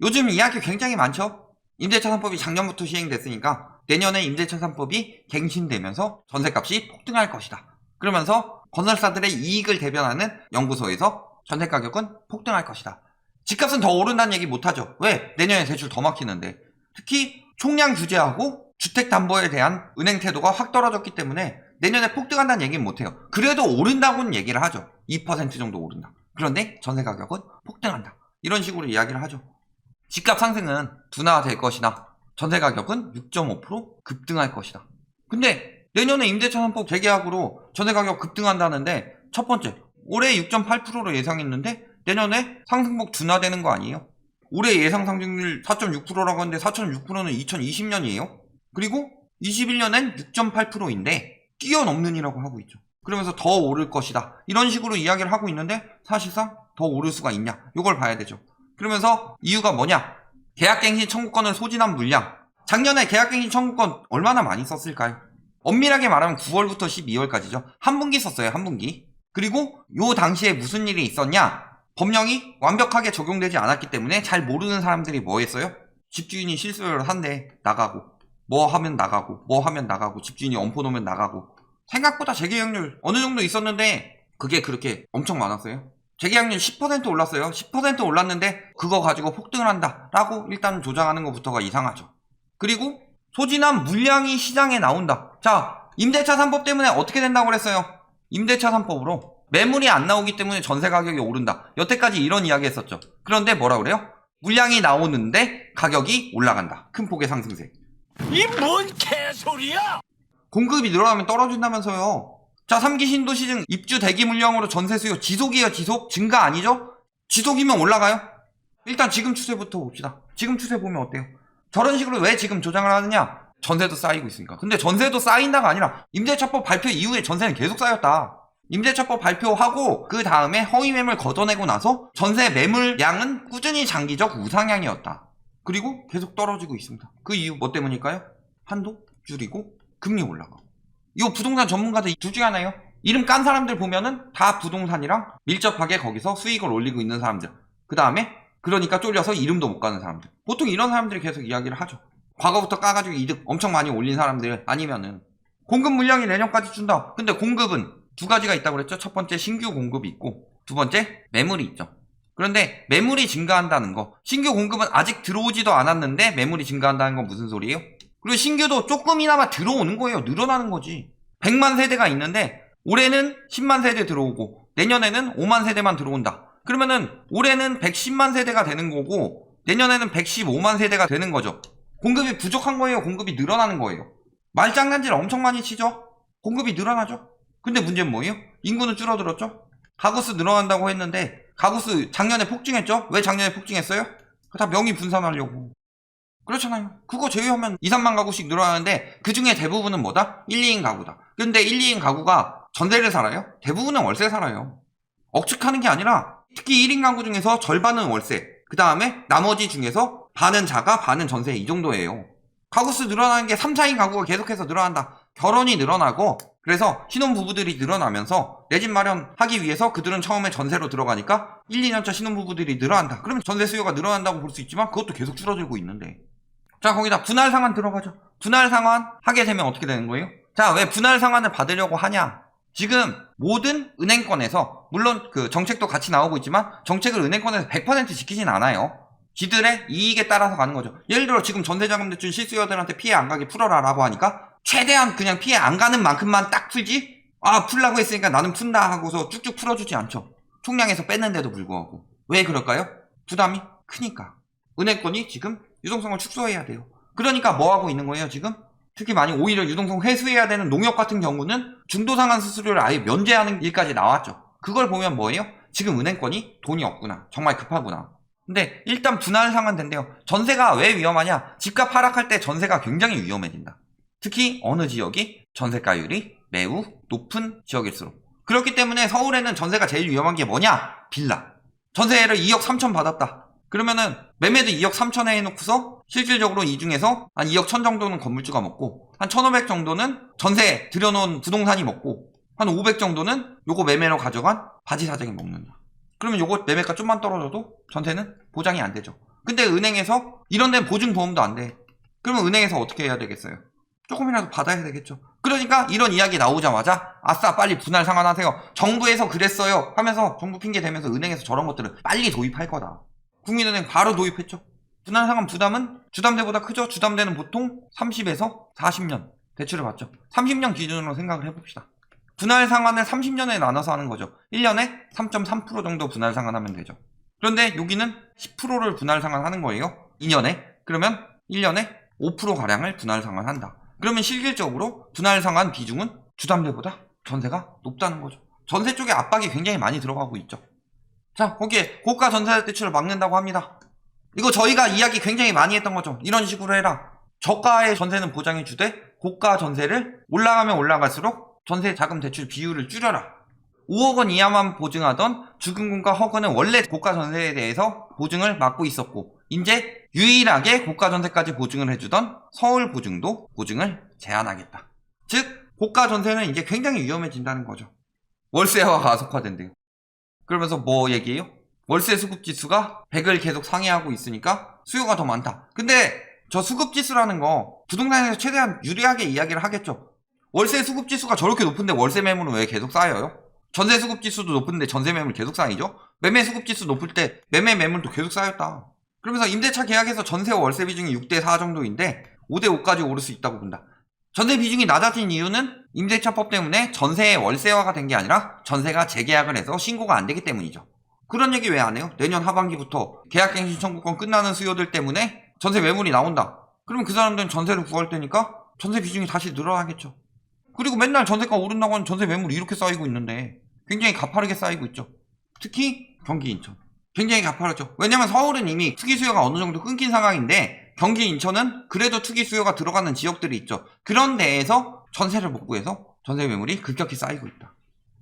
요즘 이야기 굉장히 많죠? 임대차 3법이 작년부터 시행됐으니까 내년에 임대차 3법이 갱신되면서 전세값이 폭등할 것이다. 그러면서 건설사들의 이익을 대변하는 연구소에서 전세가격은 폭등할 것이다. 집값은 더 오른다는 얘기 못하죠. 왜? 내년에 대출 더 막히는데. 특히 총량 규제하고 주택담보에 대한 은행 태도가 확 떨어졌기 때문에 내년에 폭등한다는 얘기는 못해요. 그래도 오른다고는 얘기를 하죠. 2% 정도 오른다. 그런데 전세가격은 폭등한다. 이런 식으로 이야기를 하죠. 집값 상승은 둔화될 것이나 전세가격은 6.5% 급등할 것이다. 근데 내년에 임대차 3법 재계약으로 전세가격 급등한다는데 첫 번째, 올해 6.8%로 예상했는데 내년에 상승폭 둔화되는 거 아니에요? 올해 예상 상승률 4.6%라고 하는데 4.6%는 2020년이에요. 그리고 21년엔 6.8%인데 뛰어넘는이라고 하고 있죠. 그러면서 더 오를 것이다. 이런 식으로 이야기를 하고 있는데 사실상 더 오를 수가 있냐? 이걸 봐야 되죠. 그러면서 이유가 뭐냐? 계약갱신 청구권을 소진한 물량. 작년에 계약갱신 청구권 얼마나 많이 썼을까요? 엄밀하게 말하면 9월부터 12월까지죠. 한 분기 썼어요. 한 분기. 그리고 요 당시에 무슨 일이 있었냐? 법령이 완벽하게 적용되지 않았기 때문에 잘 모르는 사람들이 뭐 했어요? 집주인이 실수를 한데 나가고, 뭐 하면 나가고, 집주인이 엄포 놓으면 나가고. 생각보다 재계약률 어느 정도 있었는데 그게 그렇게 엄청 많았어요. 재계약률 10% 올랐어요. 10% 올랐는데 그거 가지고 폭등을 한다 라고 일단 조장하는 것부터가 이상하죠. 그리고 소진한 물량이 시장에 나온다. 자, 임대차 3법 때문에 어떻게 된다고 그랬어요? 임대차 3법으로 매물이 안 나오기 때문에 전세 가격이 오른다. 여태까지 이런 이야기 했었죠. 그런데 뭐라 그래요? 물량이 나오는데 가격이 올라간다. 큰 폭의 상승세. 이 뭔 개소리야! 공급이 늘어나면 떨어진다면서요. 자, 3기 신도시증 입주 대기 물량으로 전세 수요 지속이에요. 지속? 증가 아니죠? 지속이면 올라가요? 일단 지금 추세부터 봅시다. 지금 추세 보면 어때요? 저런 식으로 왜 지금 조장을 하느냐? 전세도 쌓이고 있으니까. 근데 전세도 쌓인다가 아니라 임대차법 발표 이후에 전세는 계속 쌓였다. 임대차법 발표하고 그 다음에 허위 매물 걷어내고 나서 전세 매물량은 꾸준히 장기적 우상향이었다. 그리고 계속 떨어지고 있습니다. 그 이유 뭐 때문일까요? 한도 줄이고 금리 올라가고. 이거 부동산 전문가들 둘 중에 하나예요. 이름 깐 사람들 보면은 다 부동산이랑 밀접하게 거기서 수익을 올리고 있는 사람들. 그 다음에 그러니까 쫄려서 이름도 못 가는 사람들. 보통 이런 사람들이 계속 이야기를 하죠. 과거부터 까가지고 이득 엄청 많이 올린 사람들 아니면은 공급 물량이 내년까지 준다. 근데 공급은 두 가지가 있다고 그랬죠. 첫 번째 신규 공급이 있고 두 번째 매물이 있죠. 그런데 매물이 증가한다는 거, 신규 공급은 아직 들어오지도 않았는데 매물이 증가한다는 건 무슨 소리예요? 그리고 신규도 조금이나마 들어오는 거예요. 늘어나는 거지. 100만 세대가 있는데 올해는 10만 세대 들어오고 내년에는 5만 세대만 들어온다. 그러면은 올해는 110만 세대가 되는 거고 내년에는 115만 세대가 되는 거죠. 공급이 부족한 거예요? 공급이 늘어나는 거예요? 말장난질 엄청 많이 치죠? 공급이 늘어나죠? 근데 문제는 뭐예요? 인구는 줄어들었죠? 가구수 늘어난다고 했는데 가구수 작년에 폭증했죠? 왜 작년에 폭증했어요? 다 명의 분산하려고. 그렇잖아요. 그거 제외하면 2, 3만 가구씩 늘어나는데 그 중에 대부분은 뭐다? 1, 2인 가구다. 근데 1, 2인 가구가 전세를 살아요? 대부분은 월세 살아요. 억측하는 게 아니라 특히 1인 가구 중에서 절반은 월세, 그 다음에 나머지 중에서 반은 자가, 반은 전세 이 정도예요. 가구수 늘어나는 게 3, 4인 가구가 계속해서 늘어난다. 결혼이 늘어나고 그래서 신혼부부들이 늘어나면서 내 집 마련하기 위해서 그들은 처음에 전세로 들어가니까 1, 2년차 신혼부부들이 늘어난다. 그러면 전세 수요가 늘어난다고 볼 수 있지만 그것도 계속 줄어들고 있는데. 자, 거기다 분할 상환 들어가죠. 분할 상환 하게 되면 어떻게 되는 거예요? 자, 왜 분할 상환을 받으려고 하냐? 지금 모든 은행권에서 물론 그 정책도 같이 나오고 있지만 정책을 은행권에서 100% 지키진 않아요. 지들의 이익에 따라서 가는 거죠. 예를 들어 지금 전세자금 대출 실수요자들한테 피해 안 가게 풀어라 라고 하니까 최대한 그냥 피해 안 가는 만큼만 딱 풀지? 아, 풀라고 했으니까 나는 푼다 하고서 쭉쭉 풀어주지 않죠. 총량에서 뺐는데도 불구하고. 왜 그럴까요? 부담이 크니까. 은행권이 지금 유동성을 축소해야 돼요. 그러니까 뭐 하고 있는 거예요 지금? 특히 많이 오히려 유동성 회수해야 되는 농협 같은 경우는 중도상환 수수료를 아예 면제하는 일까지 나왔죠. 그걸 보면 뭐예요? 지금 은행권이 돈이 없구나. 정말 급하구나. 근데 일단 분할 상환된대요. 전세가 왜 위험하냐? 집값 하락할 때 전세가 굉장히 위험해진다. 특히 어느 지역이 전세가율이 매우 높은 지역일수록. 그렇기 때문에 서울에는 전세가 제일 위험한 게 뭐냐? 빌라. 전세를 2억 3천 받았다. 그러면은 매매도 2억 3천에 해놓고서 실질적으로 이 중에서 한 2억 1천 정도는 건물주가 먹고 한 1,500 정도는 전세 들여놓은 부동산이 먹고 한 500 정도는 요거 매매로 가져간 바지 사장이 먹는다. 그러면 요거 매매가 좀만 떨어져도 전세는 보장이 안 되죠. 근데 은행에서 이런 데는 보증보험도 안 돼. 그러면 은행에서 어떻게 해야 되겠어요? 조금이라도 받아야 되겠죠. 그러니까 이런 이야기 나오자마자 아싸 빨리 분할 상환하세요. 정부에서 그랬어요 하면서 정부 핑계 대면서 은행에서 저런 것들을 빨리 도입할 거다. 국민은행 바로 도입했죠. 분할 상환 부담은 주담대보다 크죠. 주담대는 보통 30에서 40년 대출을 받죠. 30년 기준으로 생각을 해봅시다. 분할 상환을 30년에 나눠서 하는 거죠. 1년에 3.3% 정도 분할 상환하면 되죠. 그런데 여기는 10%를 분할 상환하는 거예요. 2년에. 그러면 1년에 5%가량을 분할 상환한다. 그러면 실질적으로 분할 상환 비중은 주담대보다 전세가 높다는 거죠. 전세 쪽에 압박이 굉장히 많이 들어가고 있죠. 자, 거기에 고가 전세 대출을 막는다고 합니다. 이거 저희가 이야기 굉장히 많이 했던 거죠. 이런 식으로 해라. 저가의 전세는 보장해 주되 고가 전세를 올라가면 올라갈수록 전세 자금 대출 비율을 줄여라. 5억 원 이하만 보증하던 주금군과 허그는 원래 고가 전세에 대해서 보증을 막고 있었고 이제 유일하게 고가 전세까지 보증을 해주던 서울 보증도 보증을 제한하겠다. 즉 고가 전세는 이제 굉장히 위험해진다는 거죠. 월세화가 가속화된대요. 그러면서 뭐 얘기해요? 월세 수급 지수가 100을 계속 상회하고 있으니까 수요가 더 많다. 근데 저 수급 지수라는 거 부동산에서 최대한 유리하게 이야기를 하겠죠. 월세 수급 지수가 저렇게 높은데 월세 매물은 왜 계속 쌓여요? 전세 수급 지수도 높은데 전세 매물 계속 쌓이죠? 매매 수급 지수 높을 때 매매 매물도 계속 쌓였다. 그러면서 임대차 계약에서 전세와 월세 비중이 6대4 정도인데 5대5까지 오를 수 있다고 본다. 전세 비중이 낮아진 이유는 임대차법 때문에 전세의 월세화가 된 게 아니라 전세가 재계약을 해서 신고가 안 되기 때문이죠. 그런 얘기 왜 안 해요? 내년 하반기부터 계약갱신 청구권 끝나는 수요들 때문에 전세 매물이 나온다. 그러면 그 사람들은 전세를 구할 때니까 전세 비중이 다시 늘어나겠죠. 그리고 맨날 전세가 오른다고 하는 전세 매물이 이렇게 쌓이고 있는데 굉장히 가파르게 쌓이고 있죠. 특히 경기 인천. 굉장히 가파르죠. 왜냐면 서울은 이미 투기 수요가 어느 정도 끊긴 상황인데 경기 인천은 그래도 투기 수요가 들어가는 지역들이 있죠. 그런 데에서 전세를 못 구해서 전세 매물이 급격히 쌓이고 있다.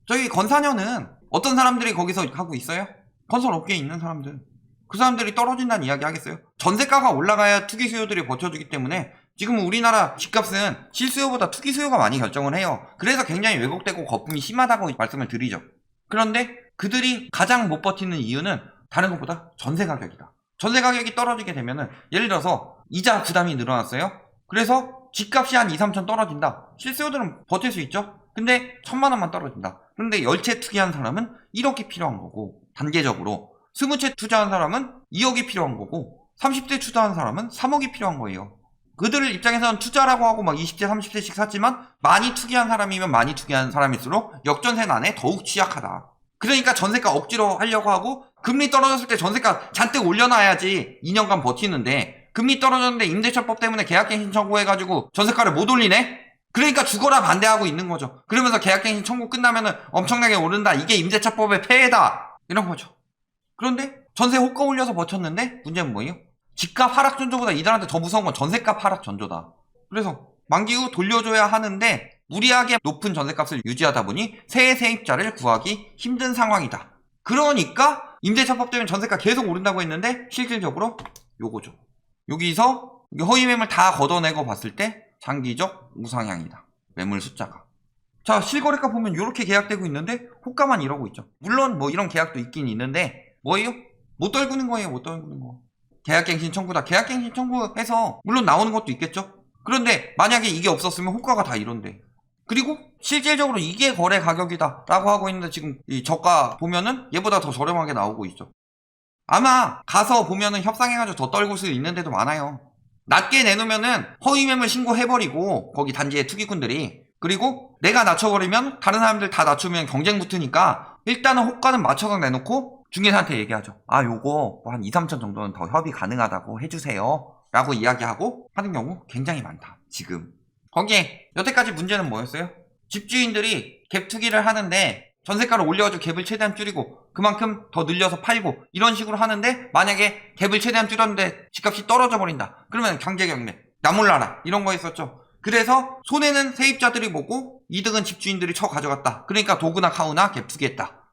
저희 건사녀는 어떤 사람들이 거기서 하고 있어요? 건설 업계에 있는 사람들. 그 사람들이 떨어진다는 이야기 하겠어요? 전세가가 올라가야 투기 수요들이 버텨주기 때문에 지금 우리나라 집값은 실수요보다 투기 수요가 많이 결정을 해요. 그래서 굉장히 왜곡되고 거품이 심하다고 말씀을 드리죠. 그런데 그들이 가장 못 버티는 이유는 다른 것보다 전세 가격이다. 전세 가격이 떨어지게 되면은 예를 들어서 이자 부담이 늘어났어요. 그래서 집값이 한 2, 3천 떨어진다. 실수요들은 버틸 수 있죠. 근데 1,000만 원만 떨어진다. 그런데 10채 투기한 사람은 1억이 필요한 거고 단계적으로 20채 투자한 사람은 2억이 필요한 거고 30대 투자한 사람은 3억이 필요한 거예요. 그들 입장에서는 투자라고 하고 막 20대 30대씩 샀지만 많이 투기한 사람이면 많이 투기한 사람일수록 역전세난에 더욱 취약하다. 그러니까 전세가 억지로 하려고 하고 금리 떨어졌을 때 전세가 잔뜩 올려놔야지 2년간 버티는데 금리 떨어졌는데 임대차법 때문에 계약갱신 청구해가지고 전세가를 못 올리네? 그러니까 죽어라 반대하고 있는 거죠. 그러면서 계약갱신 청구 끝나면은 엄청나게 오른다. 이게 임대차법의 폐해다. 이런 거죠. 그런데 전세 호가 올려서 버텼는데 문제는 뭐예요? 집값 하락 전조보다 이들한테 더 무서운 건 전세값 하락 전조다. 그래서 만기 후 돌려줘야 하는데 무리하게 높은 전세값을 유지하다 보니 새 세입자를 구하기 힘든 상황이다. 그러니까 임대차법 때문에 전세가 계속 오른다고 했는데 실질적으로 요거죠. 여기서 허위 매물 다 걷어내고 봤을 때 장기적 우상향이다. 매물 숫자가. 자, 실거래가 보면 이렇게 계약되고 있는데 호가만 이러고 있죠. 물론 뭐 이런 계약도 있긴 있는데 뭐예요? 못 떨구는 거예요. 못 떨구는 거. 계약갱신 청구다. 계약갱신 청구해서 물론 나오는 것도 있겠죠. 그런데 만약에 이게 없었으면 호가가 다 이런데. 그리고 실질적으로 이게 거래 가격이다 라고 하고 있는데 지금 이 저가 보면은 얘보다 더 저렴하게 나오고 있죠. 아마 가서 보면은 협상해가지고 더 떨굴 수 있는 데도 많아요. 낮게 내놓으면은 허위매물 신고해버리고 거기 단지의 투기꾼들이 그리고 내가 낮춰버리면 다른 사람들 다 낮추면 경쟁 붙으니까 일단은 호가는 맞춰서 내놓고 중개사한테 얘기하죠. 아 요거 뭐 한 2, 3천 정도는 더 협의 가능하다고 해주세요 라고 이야기하고 하는 경우 굉장히 많다. 지금 거기에 여태까지 문제는 뭐였어요? 집주인들이 갭 투기를 하는데 전세가를 올려가지고 갭을 최대한 줄이고 그만큼 더 늘려서 팔고 이런 식으로 하는데 만약에 갭을 최대한 줄였는데 집값이 떨어져 버린다. 그러면 강제경매, 나 몰라라 이런 거 있었죠. 그래서 손해는 세입자들이 보고 이득은 집주인들이 쳐 가져갔다. 그러니까 도구나 카우나 갭 투기했다.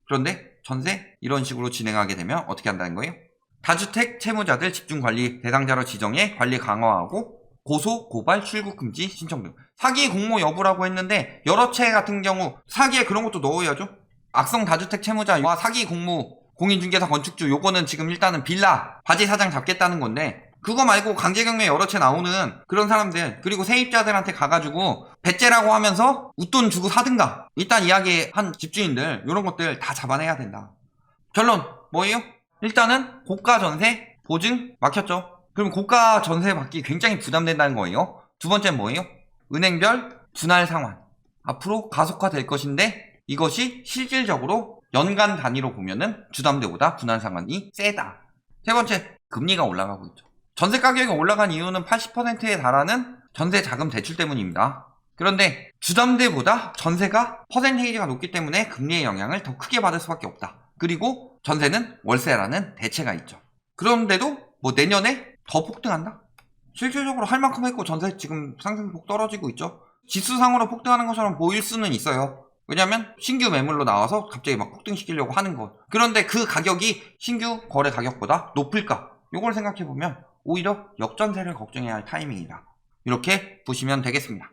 그런데 전세 이런 식으로 진행하게 되면 어떻게 한다는 거예요? 다주택 채무자들 집중관리 대상자로 지정해 관리 강화하고 고소, 고발, 출국 금지 신청 등 사기 공모 여부라고 했는데 여러 채 같은 경우 사기에 그런 것도 넣어야죠. 악성 다주택 채무자와 사기 공모 공인중개사 건축주 요거는 지금 일단은 빌라 바지 사장 잡겠다는 건데, 그거 말고 강제경매 여러 채 나오는 그런 사람들, 그리고 세입자들한테 가가지고 배째라고 하면서 웃돈 주고 사든가, 일단 이야기한 집주인들 요런 것들 다 잡아내야 된다. 결론 뭐예요? 일단은 고가 전세 보증 막혔죠. 그럼 고가 전세 받기 굉장히 부담된다는 거예요. 두 번째는 뭐예요? 은행별 분할 상환 앞으로 가속화될 것인데, 이것이 실질적으로 연간 단위로 보면은 주담대보다 분할 상환이 세다. 세 번째, 금리가 올라가고 있죠. 전세 가격이 올라간 이유는 80%에 달하는 전세 자금 대출 때문입니다. 그런데 주담대보다 전세가 퍼센테이지가 높기 때문에 금리의 영향을 더 크게 받을 수밖에 없다. 그리고 전세는 월세라는 대체가 있죠. 그런데도 뭐 내년에 더 폭등한다? 실질적으로 할 만큼 했고 전세 지금 상승폭 떨어지고 있죠. 지수상으로 폭등하는 것처럼 보일 수는 있어요. 왜냐면 신규 매물로 나와서 갑자기 막 폭등시키려고 하는 것. 그런데 그 가격이 신규 거래 가격보다 높을까? 요걸 생각해보면 오히려 역전세를 걱정해야 할 타이밍이다. 이렇게 보시면 되겠습니다.